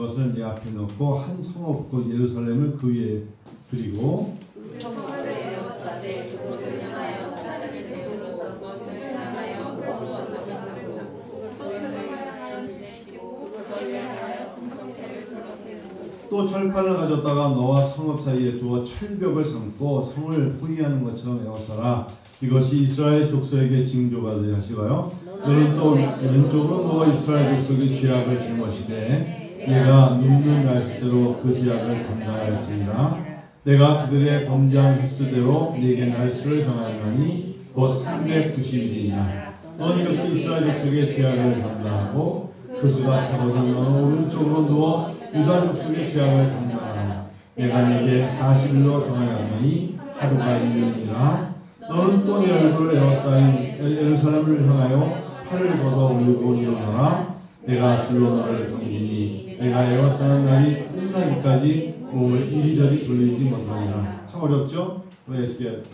그것을 내 앞에 놓고 한 성읍 곧 예루살렘을 그 위에 그리고 성문을 에워싸되 그곳을 향하여 사람을 세우고 그것을 향하여 거룩한 것을 세우고 그것을 향하여 지내시고 그것을 향하여 공성체를 둘러세우고 또 철판을 가졌다가 너와 성읍 사이에 두어 철벽을 삼고 성을 포위하는 것처럼 에워싸라. 이것이 이스라엘 족속에게 징조가 되게 하시고요. 너는 또 왼쪽으로 너와 이스라엘 족속의 죄악을 짊어지되 내가 눕는 날수대로 그 죄악을 감당하였으리라. 내가 그들의 범죄한 횟수대로 네게 날수를 정하노니 곧 390일이니라. 너는 이렇게 이스라엘 족속의 죄악을 감당하고 그 수가 차거든 너는 오른쪽으로 누워 유다 족속의 죄악을 감당하라. 내가 네게 40일로 정하였노니 하루가 1년이라. 너는 또 내 얼굴을 에워싸인 예루살렘을 향하여 팔을 걷어 울고 일어나라. 내가 줄로 너를 경기니 내가 에워싸는 날이 끝나기까지 몸을 이리저리 돌리지 못하리라. 참 어렵죠? 왜 에스겔?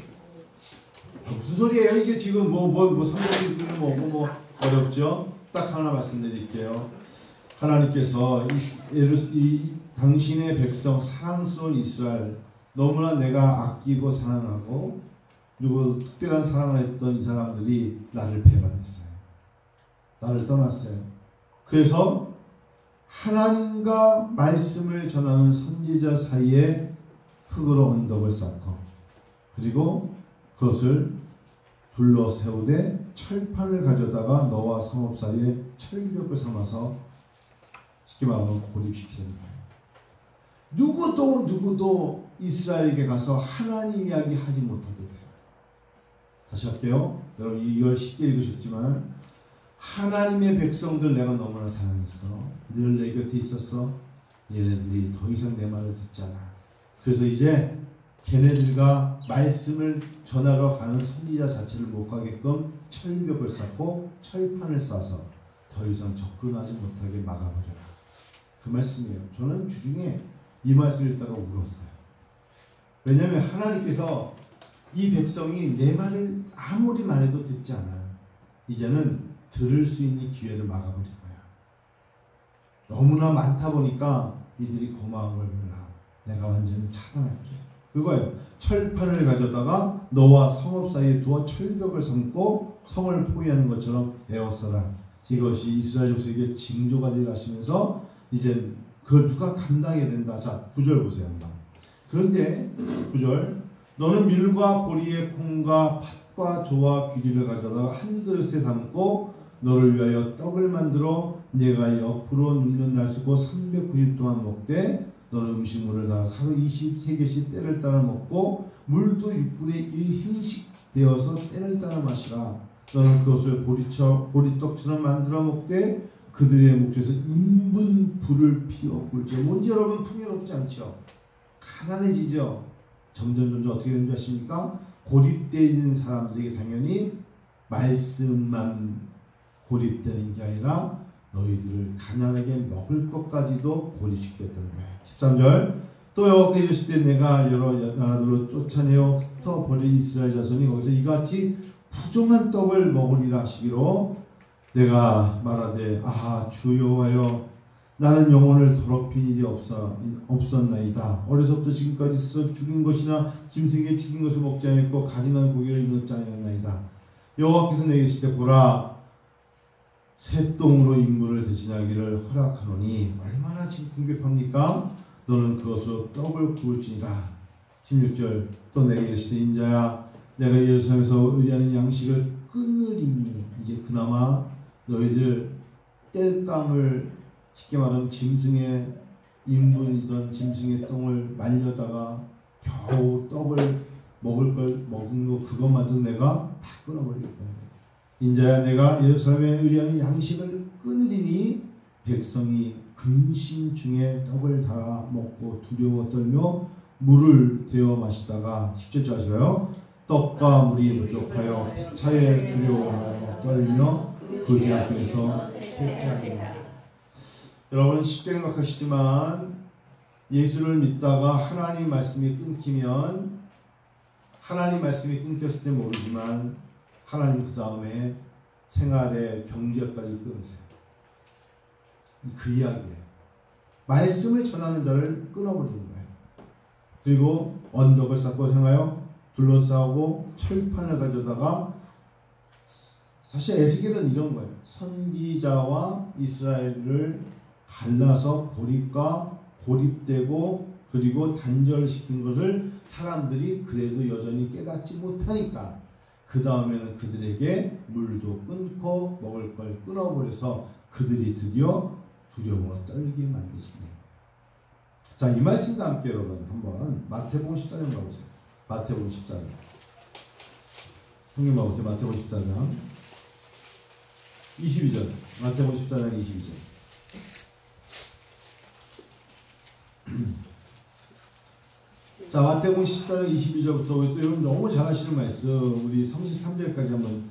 무슨 소리예요? 이게 지금 성경이 뭐 어렵죠? 딱 하나 말씀드릴게요. 하나님께서 당신의 백성 사랑스러운 이스라엘 너무나 내가 아끼고 사랑하고 그리고 특별한 사랑을 했던 이 사람들이 나를 배반했어요. 나를 떠났어요. 그래서 하나님과 말씀을 전하는 선지자 사이에 흙으로 언덕을 쌓고 그리고 그것을 둘러 세우되 철판을 가져다가 너와 성읍 사이에 철벽을 삼아서 쉽게 말하면 고립시키는 거예요. 누구도 이스라엘에게 가서 하나님 이야기 하지 못하게 돼요. 다시 할게요. 여러분 이걸 쉽게 읽으셨지만 하나님의 백성들 내가 너무나 사랑했어. 늘 내 곁에 있었어. 얘네들이 더 이상 내 말을 듣지 않아. 그래서 이제 걔네들과 말씀을 전하러 가는 선지자 자체를 못 가게끔 철벽을 쌓고 철판을 쌓아서 더 이상 접근하지 못하게 막아버려라. 그 말씀이에요. 저는 주중에 이 말씀을 읽다가 울었어요. 왜냐하면 하나님께서 이 백성이 내 말을 아무리 말해도 듣지 않아. 이제는 들을 수 있는 기회를 막아버린 거야. 너무나 많다 보니까 이들이 고마운 걸 몰라. 내가 완전히 차단할게. 그거예요. 철판을 가져다가 너와 성읍 사이에 두어 철벽을 삼고 성을 포위하는 것처럼 에워싸라. 이것이 이스라엘 족속에게 징조가 되라 하시면서 이제 그걸 누가 감당해야 된다. 자, 9절 보세요. 그런데 9절 너는 밀과 보리의 콩과 팥과 조와 귀리를 가져다가 한 그릇에 담고 너를 위하여 떡을 만들어 내가 옆으로 눕는 날수고 390일 동안 먹되 너는 음식물을 다 하루 23개씩 때를 따라 먹고 물도 6분의 1 hin씩 되어서 때를 따라 마시라. 너는 그것을 보리떡처럼 만들어 먹되 그들의 목에서 인분 불을 피워 굴죠. 뭔지 여러분 풍요롭지 않죠? 가난해지죠? 점점 어떻게 되는지 아십니까? 고립되어 있는 사람들에게 당연히 말씀만 고립되는 게 아니라 너희들을 가난하게 먹을 것까지도 고립시켰다는 거예요. 13절 또 여호와께서 이르실 때 내가 여러 나라들로 쫓아내어 흩어버린 이스라엘 자손이 거기서 이같이 부정한 떡을 먹으리라 하시기로 내가 말하되 주 여호와여 나는 영혼을 더럽힌 일이 없었나이다. 어려서부터 지금까지 스스로 죽인 것이나 짐승에게 튀긴 것을 먹지 않았고 가증한 고기를 먹지 않았나이다. 여호와께서 내게 이르실 때 보라 새똥으로 인물을 대신하기를 허락하노니 얼마나 지금 궁핍합니까? 너는 그것으로 떡을 구울지니라. 16절 또 내게 이르시되 인자야 내가 예루살렘에서 의리하는 양식을 끊으리니 이제 그나마 너희들 뗄감을 쉽게 말하면 짐승의 인분이던 짐승의 똥을 말려다가 겨우 떡을 먹을 걸 먹은 거 그것마저 내가 다 끊어버리겠다. 인자야 내가 예루살렘에 의리하는 양식을 끊으리니 백성이 근심 중에 떡을 달아 먹고 두려워 떨며 물을 데워 마시다가 10절째 하시고요. 떡과 물이 부족하여 차에 두려워하여 떨며 그 죄악에서 쇠퇴하리라. 여러분 쉽게 생각하시지만 예수를 믿다가 하나님 말씀이 끊기면 하나님 말씀이 끊겼을 때 모르지만 하나님 그 다음에 생활의 경제까지 끊으세요. 그 이야기예요. 말씀을 전하는 자를 끊어버리는 거예요. 그리고 언덕을 쌓고 향하여 둘러싸고 철판을 가져다가, 사실 에스겔은 이런 거예요. 선지자와 이스라엘을 갈라서 고립되고 그리고 단절시킨 것을 사람들이 그래도 여전히 깨닫지 못하니까 그 다음에는 그들에게 물도 끊고 먹을 걸 끊어버려서 그들이 드디어 두려움으로 떨게 만드시네요. 자, 이 말씀과 함께 여러분 한번 마태복음 14장 가보세요. 마태복음 14장. 성경 봐보세요. 마태복음 14장 22절. 마태복음 14장 22절. 자, 마태복음 14장 22절부터 여러분 너무 잘 아시는 말씀, 우리 33절까지 한번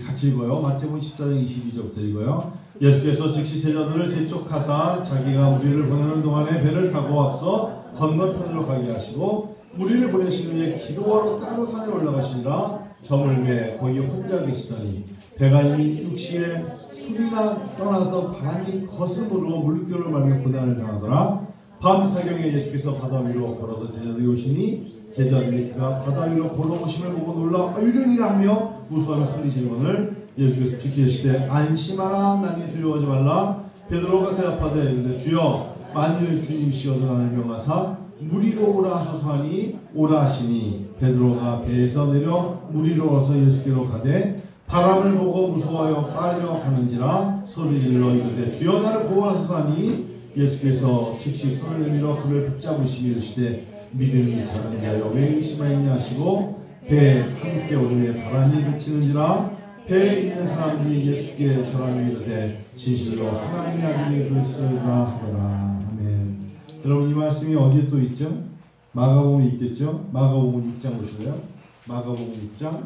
같이 읽어요. 마태복음 14장 22절부터 읽어요. 예수께서 즉시 제자들을 재촉하사 자기가 무리를 보내는 동안에 배를 타고 앞서 건너편으로 가게 하시고 무리를 보내신 후에 기도하러 따로 산에 올라가시니라. 저물매 거기 혼자 계시더니 배가 이미 육시에 술이나 떠나서 바람이 거슴으로 물결을 말며 고난을 당하더라. 밤 사경에 예수께서 바다 위로 걸어서 제자들이 오시니 제자들이 그가 바다 위로 걸어오심을 보고 놀라 의령이라 하며 무수하며 소리 지르거늘 예수께서 지키시되 안심하라 나니 두려워하지 말라. 베드로가 대답하되 이르되 주여 만일 주님이시어도 나를 명하사 무리로 오라 하소서 하니 오라 하시니 베드로가 배에서 내려 무리로 와서 예수께로 가되 바람을 보고 무서워하여 빨려 가는지라 소리 질러 이르되 주여 나를 구원하소서 하니 예수께서 즉시 손을 내밀어 그를 붙잡으시며 이르시되 믿음이 작은 자여 왜 의심하였냐 하시고 배에 함께 오르매 바람이 그치는지라. 배에 있는 사람들이 예수께 절하며 이르되 진실로 하나님의 아들이 그리스도라 하더라. 아멘. 여러분 이 말씀이 어디에 또 있죠? 마가복음에 있겠죠? 마가복음 6장 보실래요? 마가복음 6장.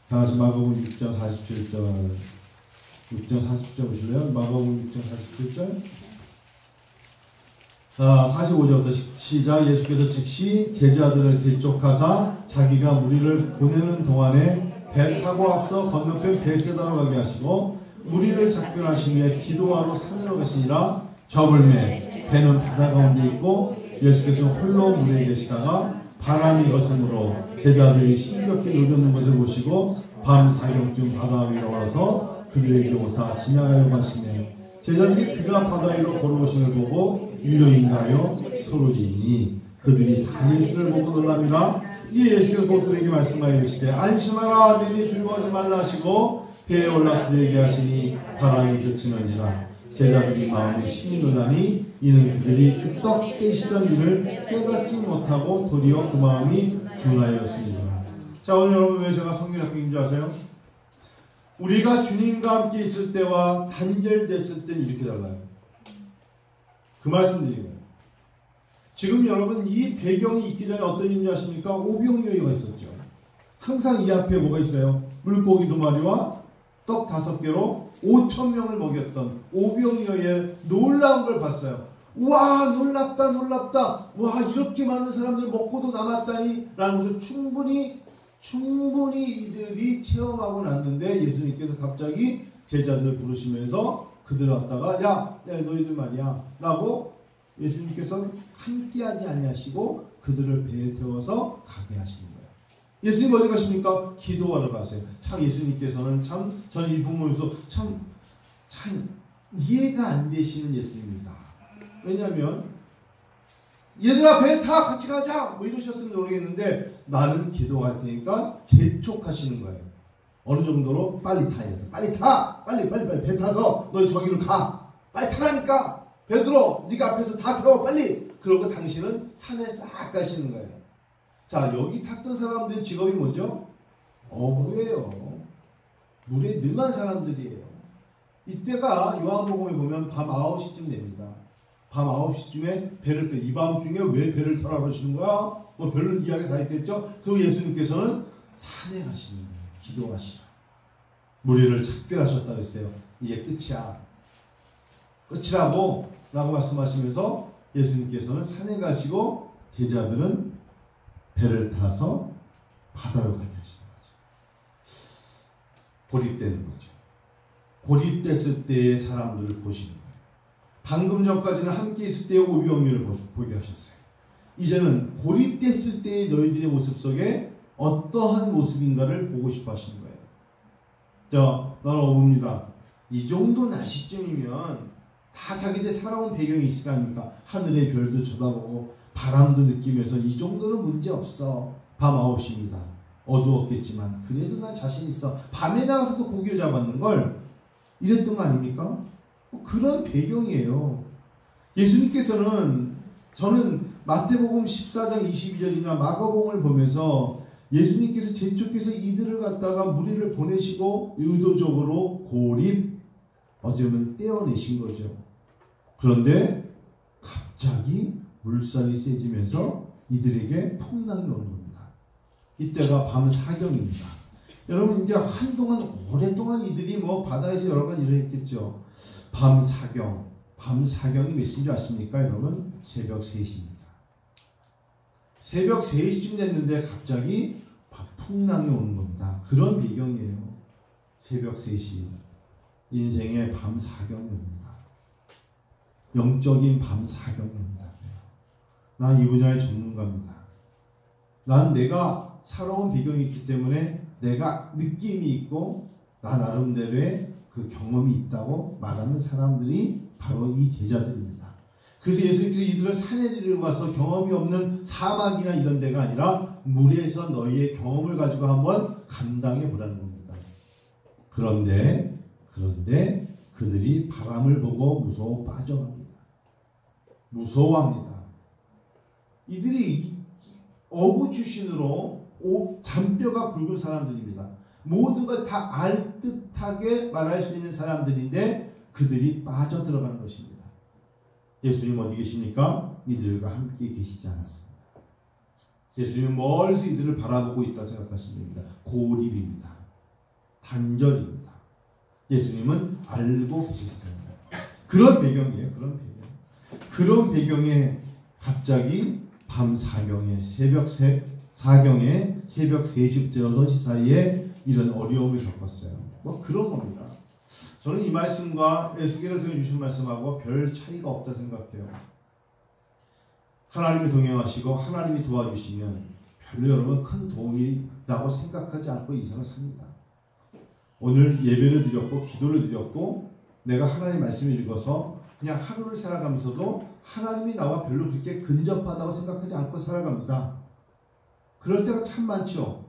다시 마가복음 6장 47절. 6장 40절 보실래요? 마가복음 6장 47절. 자, 45절부터 시작. 예수께서 즉시 제자들을 재촉하사 자기가 무리를 보내는 동안에 배 타고 앞서 건너편 베세다로 가게 하시고 무리를 작별하신 후에 기도하러 산으로 가시니라. 저물매 배는 바다 가운데 있고 예수께서 홀로 물에 계시다가 바람이 거슴으로 제자들이 힘겹게 누르는 것을 보시고 밤 사경쯤 바다 위로 와서 그들에게 오사 지나가려고 하시네. 제자들이 그가 바다 위로 걸어오심을 보고 유료인가요? 서로 지니 그들이 다 예수를 보고 놀랍니다. 이 예수께서 그들에게 말씀하여 이르시되 안심하라 너희 두려워하지 말라 하시고 배에 올라 그들에게 하시니 바람이 그치는지라. 제자들이 마음이 심히 놀라니 이는 그들이 그 떡 깨시던 일을 깨닫지 못하고 도리어 그 마음이 둔하였습니다. 자, 오늘 여러분 왜 제가 성경 작품인 줄 아세요? 우리가 주님과 함께 있을 때와 단절됐을 때는 이렇게 달라요. 그 말씀 드린 거예요. 지금 여러분 이 배경이 있기 전에 어떤 일인지 아십니까? 오병이어가 있었죠. 항상 이 앞에 뭐가 있어요? 물고기 2마리와 떡 5개로 5,000명을 먹였던 오병이어의 놀라운 걸 봤어요. 와, 놀랍다 놀랍다. 와, 이렇게 많은 사람들 먹고도 남았다니 라는 것을 충분히 이들이 체험하고 났는데 예수님께서 갑자기 제자들 부르시면서 그들 왔다가 야 너희들 말이야 라고 예수님께서 함께하지 아니하시고 그들을 배에 태워서 가게 하시는 거예요. 예수님 어디 가십니까? 기도하러 가세요. 참 예수님께서는 참 저는 이 부분에서 참 이해가 안 되시는 예수님입니다. 왜냐하면 얘들아 배 타 같이 가자 뭐 이러셨으면 모르겠는데 나는 기도할 테니까 재촉하시는 거예요. 어느 정도로 빨리 타야 돼. 빨리 타. 빨리 배 타서 너희 저기로 가. 빨리 타라니까. 베드로 네가 앞에서 다 태워 빨리. 그러고 당신은 산에 싹 가시는 거예요. 자, 여기 탔던 사람들의 직업이 뭐죠? 어부예요. 물에 능한 사람들이에요. 이때가 요한복음에 보면 밤 9시쯤 됩니다. 밤 9시쯤에 배를 이 밤중에 왜 배를 타라 그러시는 거야? 뭐 별로 이야기 다 있겠죠? 그리고 예수님께서는 산에 가시는 거예요. 기도하시라. 무리를 작별하셨다고 했어요. 이제 끝이야. 끝이라고 라고 말씀하시면서 예수님께서는 산에 가시고 제자들은 배를 타서 바다로 가게 하시는 거죠. 고립되는 거죠. 고립됐을 때의 사람들을 보시는 거예요. 방금 전까지는 함께 있을 때의 오병이를 보게 하셨어요. 이제는 고립됐을 때의 너희들의 모습 속에 어떠한 모습인가를 보고 싶어 하시는 거예요. 자, 나는 어봅니다. 이 정도 날씨쯤이면 다 자기들 살아온 배경이 있을 거 아닙니까? 하늘의 별도 쳐다보고 바람도 느끼면서 이 정도는 문제 없어. 밤 9시입니다. 어두웠겠지만 그래도 난 자신 있어. 밤에 나가서도 고기를 잡았는 걸 이랬던 거 아닙니까? 그런 배경이에요. 예수님께서는 저는 마태복음 14장 22절이나 마가복음을 보면서 예수님께서 재촉해서 이들을 갖다가 무리를 보내시고 의도적으로 고립 어쩌면 떼어내신 거죠. 그런데 갑자기 물살이 세지면서 이들에게 풍랑이 오는 겁니다. 이때가 밤 사경입니다. 여러분 이제 한동안 오랫동안 이들이 뭐 바다에서 여러 가지 일을 했겠죠. 밤 사경이 몇 시인 줄 아십니까 여러분? 새벽 3시입니다. 새벽 3시쯤 됐는데 갑자기 풍랑이 오는 겁니다. 그런 배경이에요. 새벽 3시 인생의 밤 사경입니다. 영적인 밤 사경입니다. 난 이 분야의 전문가입니다. 난 내가 살아온 배경이 있기 때문에 내가 느낌이 있고 나 나름대로의 그 경험이 있다고 말하는 사람들이 바로 이 제자들입니다. 그래서 예수님께서 이들을 산에 데리러 가서 경험이 없는 사막이나 이런 데가 아니라 물에서 너희의 경험을 가지고 한번 감당해 보라는 겁니다. 그런데 그들이 바람을 보고 무서워 빠져갑니다. 무서워합니다. 이들이 어부 출신으로 잔뼈가 굵은 사람들입니다. 모든 걸 다 알듯하게 말할 수 있는 사람들인데 그들이 빠져들어가는 것입니다. 예수님 어디 계십니까? 이들과 함께 계시지 않았습니다. 예수님은 멀리서 이들을 바라보고 있다 생각하시면 됩니다. 고립입니다. 단절입니다. 예수님은 알고 계셨습니다. 그런 배경이에요. 그런 배경에 갑자기 밤 사경에 새벽 3시부터 6시 사이에 이런 어려움을 겪었어요. 뭐 그런 겁니다. 저는 이 말씀과 에스겔을 통해 주신 말씀하고 별 차이가 없다 생각해요. 하나님이 동행하시고 하나님이 도와주시면 별로 여러분 큰 도움이라고 생각하지 않고 인생을 삽니다. 오늘 예배를 드렸고 기도를 드렸고 내가 하나님 말씀을 읽어서 그냥 하루를 살아가면서도 하나님이 나와 별로 그렇게 근접하다고 생각하지 않고 살아갑니다. 그럴 때가 참 많죠.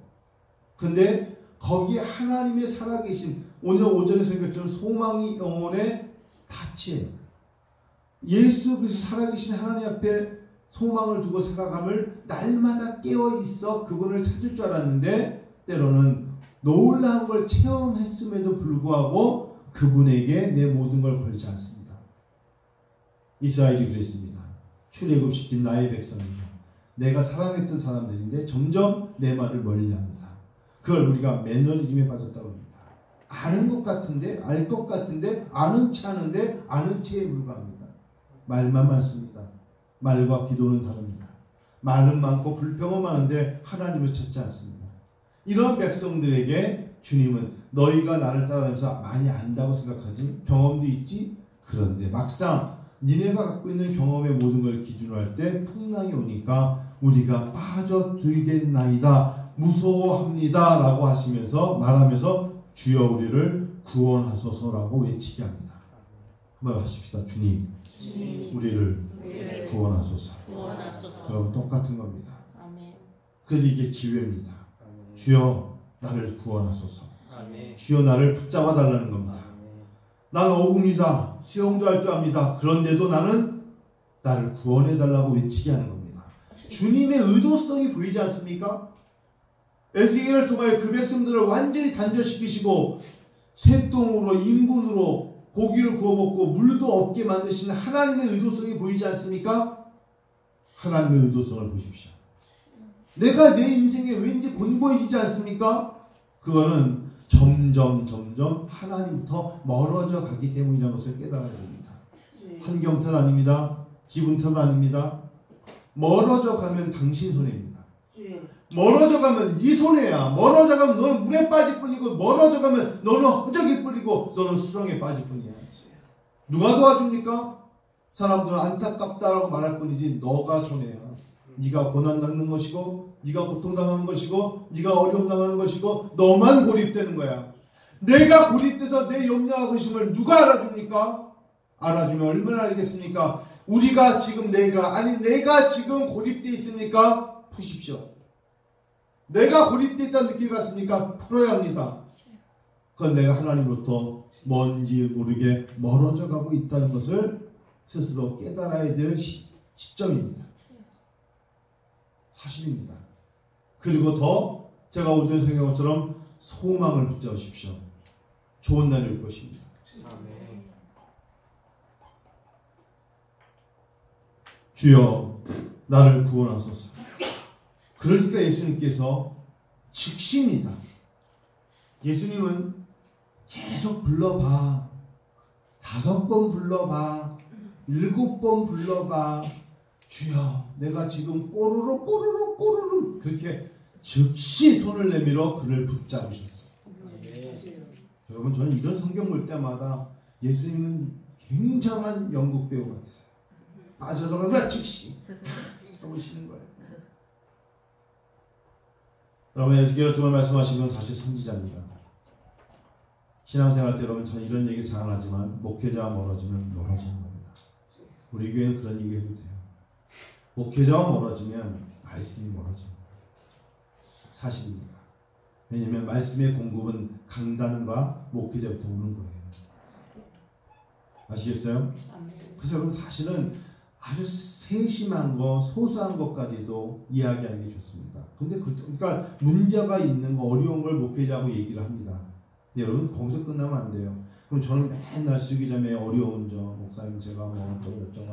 근데 거기에 하나님의 살아계신 오늘 오전에 설교했던 소망이 영혼의 타치예요. 예수 그리스도 살아계신 하나님 앞에 소망을 두고 살아감을 날마다 깨어있어 그분을 찾을 줄 알았는데 때로는 놀라운 걸 체험했음에도 불구하고 그분에게 내 모든 걸 걸지 않습니다. 이스라엘이 그랬습니다. 출애굽시킨 나의 백성이요 내가 사랑했던 사람들인데 점점 내 말을 멀리합니다. 그걸 우리가 매너리즘에 빠졌다고 합니다. 아는 것 같은데 알 것 같은데 아는 체 아는데 아는 체에 불과합니다. 말만 많습니다. 말과 기도는 다릅니다. 말은 많고 불평은 많은데 하나님을 찾지 않습니다. 이런 백성들에게 주님은 너희가 나를 따라다니면서 많이 안다고 생각하지 경험도 있지 그런데 막상 니네가 갖고 있는 경험의 모든 걸 기준으로 할 때 풍랑이 오니까 우리가 빠져들겠나이다 무서워합니다 라고 하시면서 말하면서 주여 우리를 구원하소서라고 외치게 합니다. 한번 하십시다. 주님 우리를 구원하소서. 그럼 똑같은 겁니다. 그래도 이게 기회입니다. 주여 나를 구원하소서. 주여 나를 붙잡아 달라는 겁니다. 나는 어부입니다. 수영도 할 줄 압니다. 그런데도 나는 나를 구원해 달라고 외치게 하는 겁니다. 주님의 의도성이 보이지 않습니까? 에스겔을 통하여 그 백성들을 완전히 단절시키시고 쇠똥으로 인분으로 고기를 구워 먹고 물도 없게 만드시는 하나님의 의도성이 보이지 않습니까? 하나님의 의도성을 보십시오. 내가 내 인생에 왠지 곤고해지지 않습니까? 그거는 점점 하나님부터 멀어져 가기 때문이라는 것을 깨달아야 됩니다. 환경 탓 아닙니다. 기분 탓 아닙니다. 멀어져 가면 당신 손해입니다. 멀어져 가면 네 손해야. 멀어져 가면 너는 물에 빠질 뿐이고 멀어져 가면 너는 허적일 뿐이고 너는 수렁에 빠질 뿐이야. 누가 도와줍니까? 사람들은 안타깝다라고 말할 뿐이지 너가 손해야. 네가 고난 당하는 것이고 네가 고통당하는 것이고 네가 어려움 당하는 것이고 너만 고립되는 거야. 내가 고립돼서 내 염려하고 있음을 누가 알아줍니까? 알아주면 얼마나 알겠습니까? 우리가 지금 내가 지금 고립되어 있습니까? 푸십시오. 내가 고립되어 있다는 느낌이 갔습니까? 풀어야 합니다. 그건 내가 하나님으로부터 뭔지 모르게 멀어져 가고 있다는 것을 스스로 깨달아야 될 시점입니다. 사실입니다. 그리고 더 제가 오전에 생각한 것처럼 소망을 붙잡으십시오. 좋은 날이 올 것입니다. 아멘. 주여 나를 구원하소서. 그러니까 예수님께서 즉시입니다. 예수님은 계속 불러봐. 5번 불러봐. 7번 불러봐. 주여 내가 지금 꼬르륵 그렇게 즉시 손을 내밀어 그를 붙잡으셨어요. 여러분 저는 이런 성경 볼 때마다 예수님은 굉장한 연극 배우 같았어요. 빠져들어가면 즉시 잡으시는 거예요. 여러분 에스겔을 통해 말씀하시는 건 사실 선지자입니다. 신앙생활 때 여러분 저는 이런 얘기 잘 안 하지만 목회자와 멀어지면 멀어지는 겁니다. 우리 교회는 그런 얘기 해도 돼요. 목회자와 멀어지면 말씀이 멀어집니다. 사실입니다. 왜냐하면 말씀의 공급은 강단과 목회자부터 오는 거예요. 아시겠어요? 그래서 여러분 사실은 아주 세심한 것, 소소한 것까지도 이야기하는 게 좋습니다. 근데 그러니까 문제가 있는 거, 어려운 걸 목회자하고 얘기를 합니다. 근데 여러분 거기서 끝나면 안 돼요. 그럼 저는 맨날 슬기자매 어려운 점, 목사님 제가 뭐 어쩌고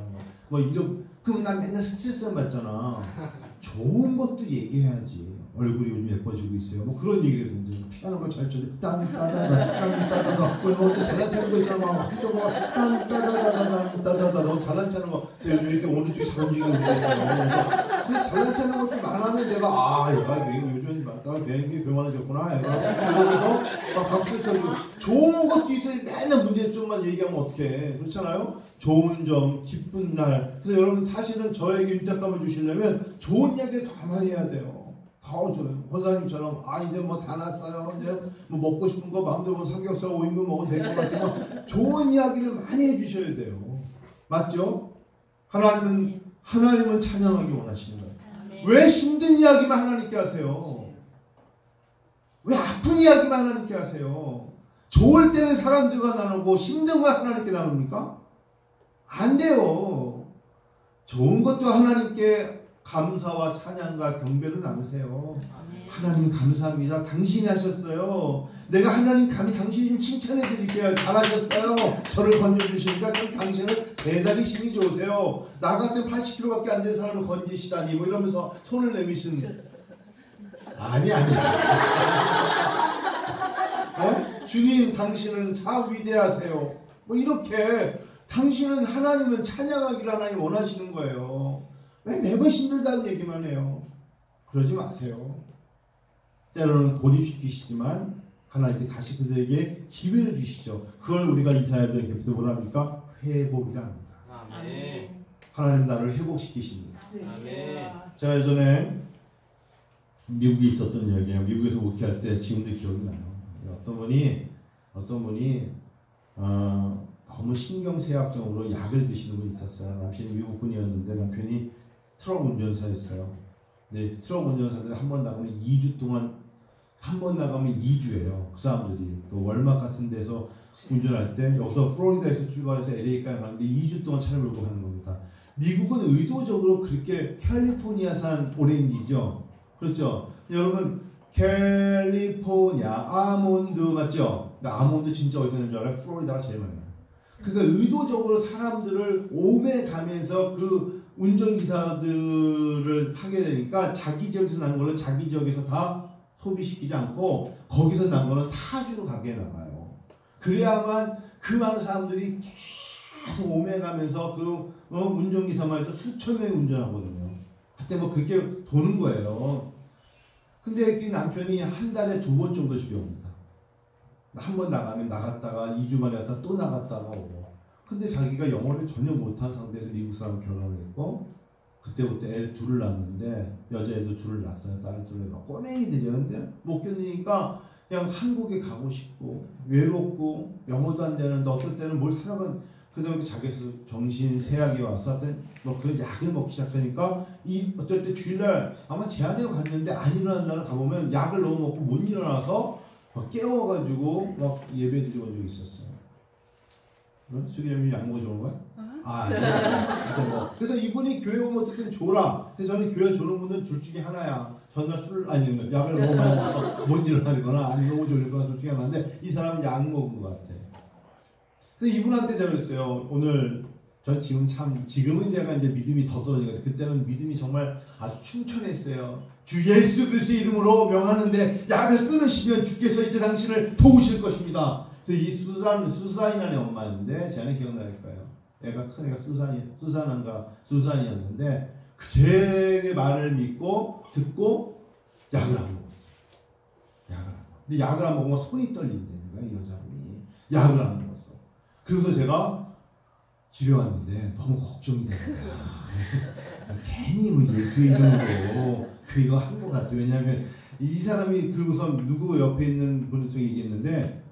뭐 이런 그럼 난 맨날 스트레스를 받잖아. 좋은 것도 얘기해야지. 얼굴이 요즘 예뻐지고 있어요. 뭐 그런 얘기를 해도 피아노가 잘 쳐져. 땅따다다 뭐 또 잘난 차는 거 있잖아. 막 한쪽으로 땅따다다다다다다 너 잘난 차는 거 제가 요즘 이렇게 오른쪽에 잘 움직이는 거 있어요. 근데 잘난 차는 것도 말하면 제가 얘가 요즘 맞다가 비행기 교만해졌구나. 그래서 막 박수 쳐주고 좋은 것도 있어요. 맨날 문제점만 얘기하면 어떡해. 그렇잖아요. 좋은 점, 기쁜 날. 그래서 여러분 사실은 저에게 윤택감을 주시려면 좋은 이야기를 더 많이 해야 돼요. 더 줘요. 권사님처럼 이제 뭐 다 났어요. 이제 뭐 먹고 싶은 거 마음대로 삼겹살 5인분 먹으면 될 것 같으면 좋은 이야기를 많이 해주셔야 돼요. 맞죠? 하나님은 찬양하기 원하시는 거예요. 왜 힘든 이야기만 하나님께 하세요? 왜 아픈 이야기만 하나님께 하세요? 좋을 때는 사람들과 나누고 힘든 거 하나님께 나눕니까? 안 돼요. 좋은 것도 하나님께 감사와 찬양과 경배를 나누세요. 하나님 감사합니다. 당신이 하셨어요. 내가 하나님 감히 당신이 좀 칭찬해 드릴게요. 잘하셨어요. 저를 건져주시니까 당신은 대단히 힘이 좋으세요. 나 같은 80kg밖에 안 된 사람을 건지시다니 뭐 이러면서 손을 내미신 아니 주님 당신은 참 위대하세요. 뭐 이렇게 당신은 하나님은 찬양하기를 하나님 원하시는 거예요. 왜 매번 힘들다는 얘기만 해요? 그러지 마세요. 때로는 고립시키시지만 하나님께 다시 그들에게 기회를 주시죠. 그걸 우리가 이사야서에서 뭐라 합니까? 회복이라 합니다. 아멘. 하나님 나를 회복시키십니다. 아멘. 제가 예전에 미국에 있었던 이야기예요. 미국에서 목회할 때 지금도 기억이 나요. 어떤 분이 너무 신경쇠약증으로 약을 드시는 분이 있었어요. 남편이 미국 분이었는데 남편이 트럭 운전사였어요. 근데 트럭 운전사들이 한 번 나가면 2주 동안 한 번 나가면 2주예요. 그 사람들이 그 월막 같은 데서 운전할 때 여기서 플로리다에서 출발해서 LA까지 가는데 2주 동안 차를 몰고 가는 겁니다. 미국은 의도적으로 그렇게 캘리포니아산 오렌지죠. 그렇죠. 여러분 캘리포니아 아몬드 맞죠? 근데 아몬드 진짜 어디서 있는 줄 알아요? 플로리다가 제일 많아요. 그러니까 의도적으로 사람들을 오매 가면서 그 운전기사들을 하게 되니까 자기 지역에서 난 거는 자기 지역에서 다 소비시키지 않고 거기서 난 거는 타주로 가게 나가요. 그래야만 그 많은 사람들이 계속 오매 가면서 그 운전기사만 해도 수천 명이 운전하거든요. 하여튼 뭐 그렇게 도는 거예요. 근데 그 남편이 한 달에 2번 정도 집에 옵니다. 한 번 나가면 나갔다가 2주 만에 갔다 또 나갔다가 오고. 근데 자기가 영어를 전혀 못한 상태에서 미국 사람 결혼을 했고 그때부터 애 둘을 낳았는데 여자애도 둘을 낳았어요. 딸을 둘을 낳고 꼬맹이들이었는데 못 견디니까 그냥 한국에 가고 싶고 외롭고 영어도 안 되는데 어떨 때는 뭘 사러간 그다음에 자기에서 정신 세약에 와서 하여튼 뭐 그런 약을 먹기 시작하니까 이 어떨 때 주일날 아마 제안에 갔는데 안 일어난 날을 가보면 약을 너무 먹고 못 일어나서 막 깨워가지고 막 예배 드리고 온 적이 있었어요. 수기자님이 약 먹어주는 거야? 그래서 이분이 교회 오면 어쨌든 줘라. 그래서 저는 교회 주는 분은 둘 중에 하나야. 전날 술을 아니 약을 너무 많이 먹어서 못 일어나거나 아니 너무 졸리거나 둘 중에 하나인데 이 사람은 약 먹은 것 같아. 그래서 이분한테 제가 그랬어요. 오늘 전 지금은 제가 이제 믿음이 더 떨어지거든요. 그때는 믿음이 정말 아주 충천했어요. 주 예수 그리스도의 이름으로 명하는데 약을 끊으시면 주께서 이제 당신을 도우실 것입니다. 이 수산이라는 엄마인데 제 안에 기억날 거예요. 애가 큰 애가 수산이었는데 제 말을 믿고 듣고 약을 안 먹었어요. 근데 약을 안 먹으면 손이 떨린다는 거야, 이 여자분이. 약을 안 먹었어. 그래서 제가 집에 왔는데 너무 걱정이 되는 거야. 괜히 뭐 예수의 이름으로 그거 한 것 같아요. 왜냐하면 이 사람이 그러고서 누구 옆에 있는 분한테 얘기했는데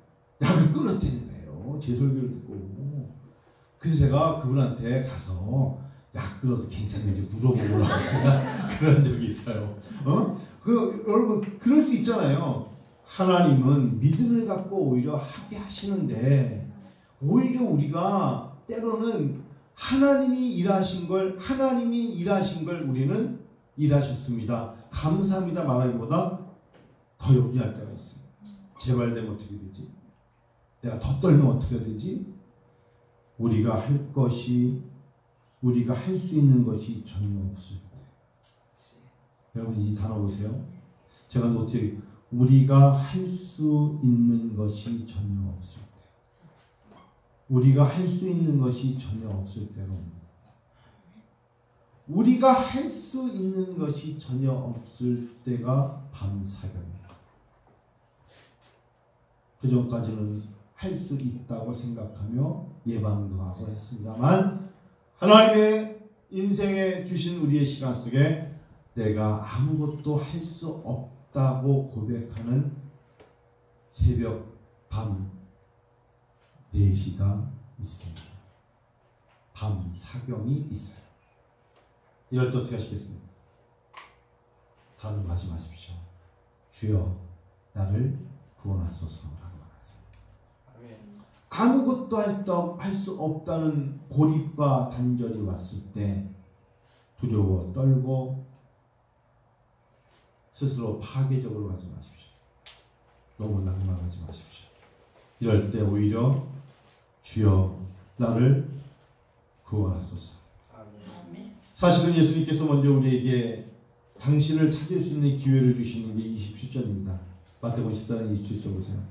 약을 끊었다는 거예요. 제 설교를 듣고. 그래서 제가 그분한테 가서 약 끊어도 괜찮은지 물어보고 제가 그런 적이 있어요. 여러분 그럴 수 있잖아요. 하나님은 믿음을 갖고 오히려 하게 하시는데 오히려 우리가 때로는 하나님이 일하신 걸 우리는 일하셨습니다. 감사합니다 말하기보다 더 염려할 때가 있어요. 제발 되면 어떻게 되지? 내가 더 떨면 어떻게 되지? 우리가 할 수 있는 것이 전혀 없을 때. 여러분 이 단어 보세요. 제가 노트 우리가 할 수 있는 것이 전혀 없을 때. 우리가 할 수 있는 것이 전혀 없을 때로. 우리가 할 수 있는 것이 전혀 없을 때가 밤사경입니다. 그 전까지는 할 수 있다고 생각하며 예방도 하고 했습니다만 하나님의 인생에 주신 우리의 시간 속에 내가 아무것도 할 수 없다고 고백하는 새벽 밤 4시가 있습니다. 밤 사경이 있어요. 이럴 때 어떻게 하시겠습니까? 다른 하지 마십시오. 주여 나를 구원하소서라고 말하세요. 아무것도 할 수 없다는 고립과 단절이 왔을 때 두려워 떨고 스스로 파괴적으로 하지 마십시오. 너무 낭망하지 마십시오. 이럴 때 오히려 주여 나를 구원하소서. 사실은 예수님께서 먼저 우리에게 당신을 찾을 수 있는 기회를 주시는 게 27절입니다. 마태복음 14장 27절 보세요.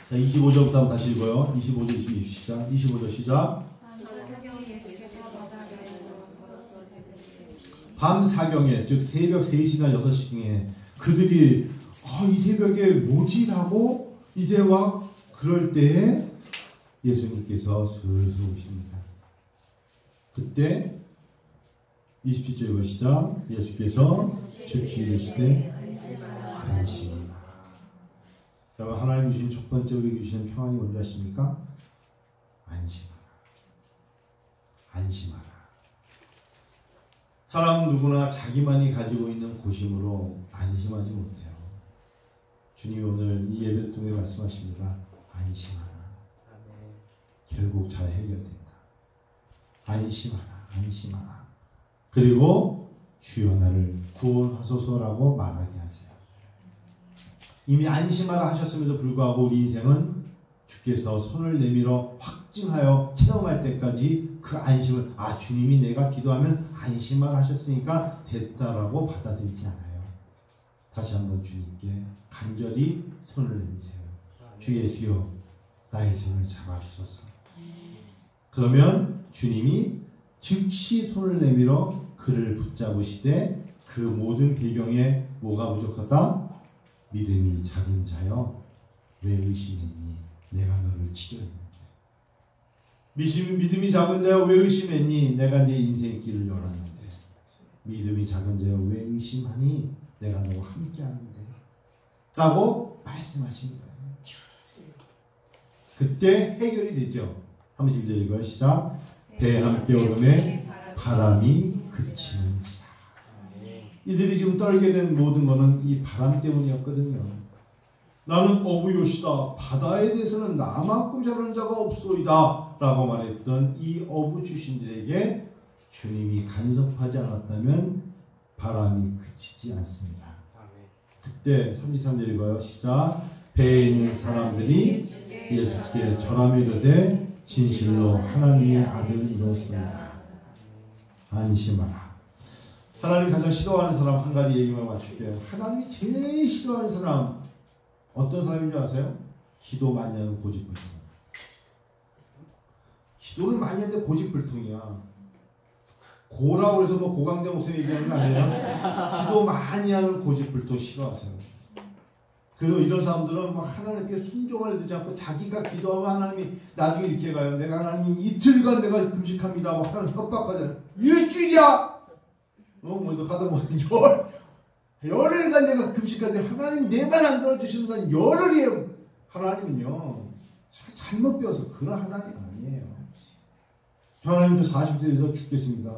자, 25절부터 한번 다시 읽어요. 25절, 22절 시작. 25절 시작. 밤 사경에, 즉 새벽 3시나 6시경에 그들이 이 새벽에 뭐지? 하고 이제 막 그럴 때에 예수님께서 슬슬 오십니다. 그때 27절 읽어 시작. 예수께서 즉시 이르시되 안심하라. 여러분 하나님 주신 첫 번째 우리 주시는 평안이 뭔지 아십니까? 안심하라. 안심하라. 사람 누구나 자기만이 가지고 있는 고심으로 안심하지 못해요. 주님이 오늘 이 예배를 통해 말씀하십니다. 안심하라. 결국 잘 해결된다. 안심하라. 안심하라. 그리고 주여 나를 구원하소서라고 말하게 하세요. 이미 안심하라 하셨음에도 불구하고 우리 인생은 주께서 손을 내밀어 확증하여 체험할 때까지 그 안심을 주님이 내가 기도하면 안심하라 하셨으니까 됐다라고 받아들이지 않아요. 다시 한번 주님께 간절히 손을 내미세요. 주 예수여 나의 손을 잡아주소서. 그러면 주님이 즉시 손을 내밀어 그를 붙잡으시되 그 모든 배경에 뭐가 부족하다? 믿음이 작은 자여 왜 의심했니? 내가 너를 치료했는데. 믿음이 작은 자여 왜 의심했니? 내가 네 인생길을 열었는데. 믿음이 작은 자여 왜 의심하니? 내가 너와 함께하는데. 라고 말씀하신 거예요. 그때 해결이 되죠. 한번 시작 읽어요. 시작. 배 함께 오름에 바람이 그치는지라. 이들이 지금 떨게 된 모든 것은 이 바람 때문이었거든요. 나는 어부요시다. 바다에 대해서는 나만큼 잘하는 자가 없소이다. 라고 말했던 이 어부 출신들에게 주님이 간섭하지 않았다면 바람이 그치지 않습니다. 그때 33절 읽어요. 시작. 배에 있는 사람들이 예수께 절하며 이르되 진실로 하나님의 아들이로소이다. 안심하라. 하나님이 가장 싫어하는 사람 한 가지 얘기만 맞출게요. 하나님이 제일 싫어하는 사람 어떤 사람인 줄 아세요? 기도 많이 하는 고집불통. 기도를 많이 하는데 고집불통이야. 고라고 해서 뭐 고강대 목사님 얘기하는 거 아니에요? 기도 많이 하는 고집불통 싫어하세요. 그리고 이런 사람들은 뭐 하나님께 순종을 두지 않고 자기가 기도하면 하나님이 나중에 이렇게 가요. 내가 하나님 이틀간 내가 금식합니다. 뭐 하나님 협박하잖아요. 일주일이야! 뭐도 가다 보면 열흘간 내가 금식하는데 하나님 내 말 안 들어주시는 건 열흘이에요. 하나님은요 잘못 배워서 그런 하나님 아니에요. 저 하나님도 40대 돼서 죽겠습니다.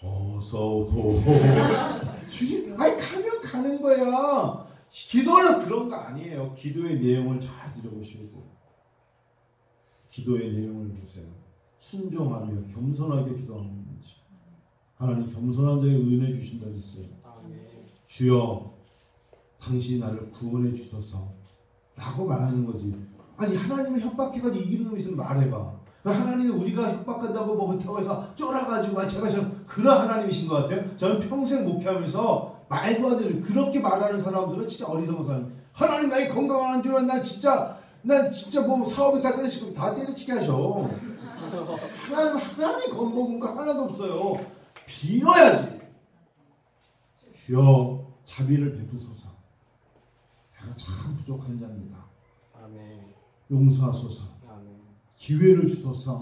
어서도 주님 아니 가면 가는 거야. 기도는 그런 거 아니에요. 기도의 내용을 잘 들어보시고 기도의 내용을 보세요. 순종하며 겸손하게 기도하는 거지. 하나님 겸손한 자에게 은혜 주신다 했어요. 주여 당신이 나를 구원해 주소서 라고 말하는 거지. 아니 하나님을 협박해가지고 이기는 놈이 있으면 말해봐. 하나님이 우리가 협박한다고 뭐 그렇다고 해서 쫄아가지고 제가 지금 그런 하나님이신 것 같아요. 저는 평생 목회하면서 말도 안 되는 그렇게 말하는 사람들은 진짜 어리석은 사람. 하나님 나의 건강을 주면 난 진짜 뭐 사업이 다 끊으시고 다 때려치게 하셔. 하나님 겁먹은 거 하나도 없어요. 빌어야지. 주여 자비를 베푸소서. 내가 참 부족한 자입니다. 아멘. 용서하소서. 아멘. 기회를 주소서.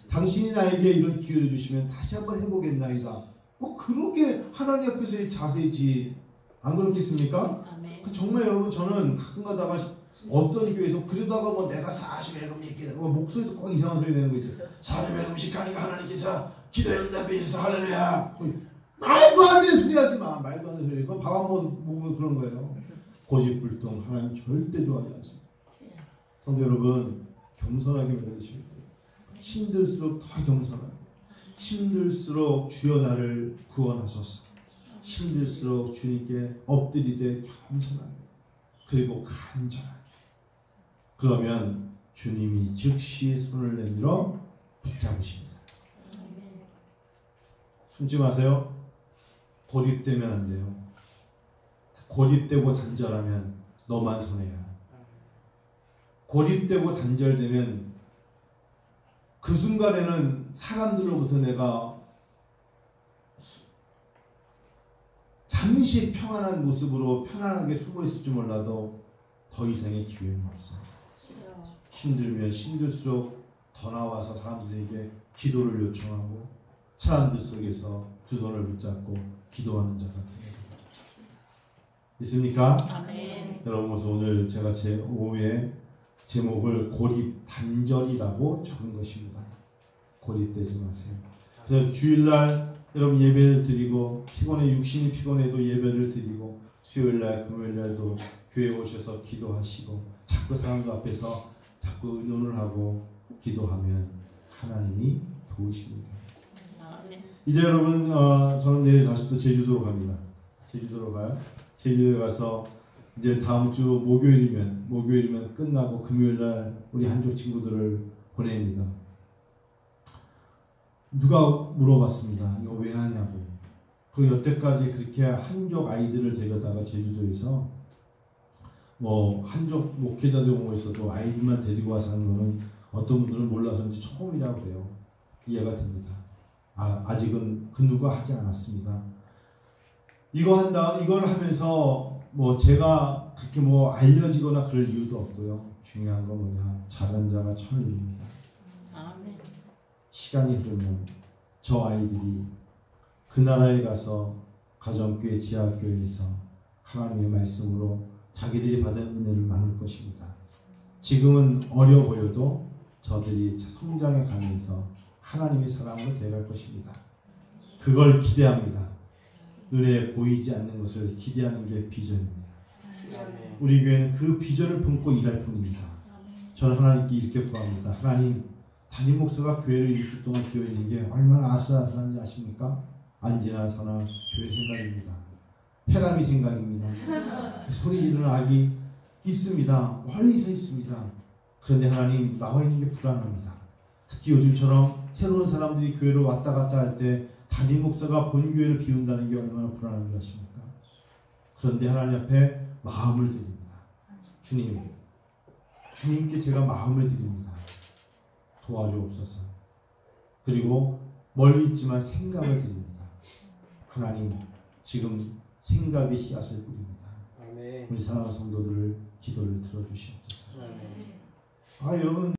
당신이 나에게 이런 기회를 주시면 다시 한번 해보겠나이다. 뭐 그렇게 하나님 앞에서의 자세지 안 그렇겠습니까? 아멘. 정말 여러분 저는 가끔 가다가 어떤 교회에서 그러다가 뭐 내가 40일 음식 뭐 목소리도 꼭 이상한 소리 내는 거 있죠. 40일 음식하니까 하나님께서 기도에 응답해 주셔서 할렐루야. 말도 안 되는 소리 하지 마. 말도 안 되는 소리. 그건 밥 안 먹으면 그런 거예요. 고집불통 하나님 절대 좋아하지 않습니다. 성도 여러분 겸손하게 믿으시면 돼요. 힘들수록 더 겸손하게. 힘들수록 주여 나를 구원하소서. 힘들수록 주님께 엎드리되 겸손하게. 그리고 간절하게. 그러면 주님이 즉시 손을 내밀어 붙잡으십니다. 숨지 마세요. 고립되면 안 돼요. 고립되고 단절하면 너만 손해야. 고립되고 단절되면 그 순간에는 사람들로부터 내가 잠시 평안한 모습으로 편안하게 숨어 있을 줄 몰라도 더 이상의 기회는 없어요. 힘들면 힘들수록 더 나와서 사람들에게 기도를 요청하고 사람들 속에서 두 손을 붙잡고 기도하는 자가 됩니다. 있습니까? 아멘. 여러분 그래서 오늘 제가 제 5회 제목을 고립 단절이라고 적은 것입니다. 고립되지 마세요. 그래서 주일날 여러분 예배를 드리고 육신이 피곤해도 예배를 드리고 수요일날 금요일날도 교회에 오셔서 기도하시고 자꾸 사람들 앞에서 자꾸 의논을 하고 기도하면 하나님이 도우십니다. 이제 여러분 저는 내일 다시 또 제주도로 갑니다. 제주도로 가요. 제주도에 가서 이제 다음 주 목요일이면 끝나고 금요일날 우리 한족 친구들을 보냅니다. 누가 물어봤습니다. 이거 왜 하냐고. 그 여태까지 그렇게 한족 아이들을 데려다가 제주도에서 뭐 한족 목회자들 오고 있어도 아이들만 데리고 와서 하는 거는 어떤 분들은 몰라서인지 처음이라고 그래요. 이해가 됩니다. 아직은 그 누가 하지 않았습니다. 이걸 하면서 뭐 제가 그렇게 뭐 알려지거나 그럴 이유도 없고요. 중요한 건 뭐냐? 작은 자가 천입니다. 아멘. 시간이 흐르면 저 아이들이 그 나라에 가서 가정교회, 지하교회에서 하나님의 말씀으로 자기들이 받은 은혜를 나눌 것입니다. 지금은 어려 보여도 저들이 성장해 가면서 하나님의 사랑으로 되어갈 것입니다. 그걸 기대합니다. 눈에 보이지 않는 것을 기대하는 게 비전입니다. 아멘. 우리 교회는 그 비전을 품고 일할 뿐입니다. 저는 하나님께 이렇게 구합니다. 하나님, 담임 목사가 교회를 일주일 동안 비워 있는 게 얼마나 아슬아슬한지 아십니까? 안지나 사나 교회 생각입니다. 폐감이 생각입니다. 소리 지르는 악이 있습니다. 멀리서 있습니다. 그런데 하나님, 나와 있는 게 불안합니다. 특히 요즘처럼 새로운 사람들이 교회로 왔다 갔다 할 때 담임 목사가 본 교회를 비운다는 게 얼마나 불안한 것입니까? 그런데 하나님 앞에 마음을 드립니다. 주님, 주님께 제가 마음을 드립니다. 도와주옵소서. 그리고 멀리 있지만 생각을 드립니다. 하나님, 지금 생각의 씨앗을 뿌립니다. 아멘. 우리 사랑하는 성도들을 기도를 들어주시옵소서. 아멘. 여러분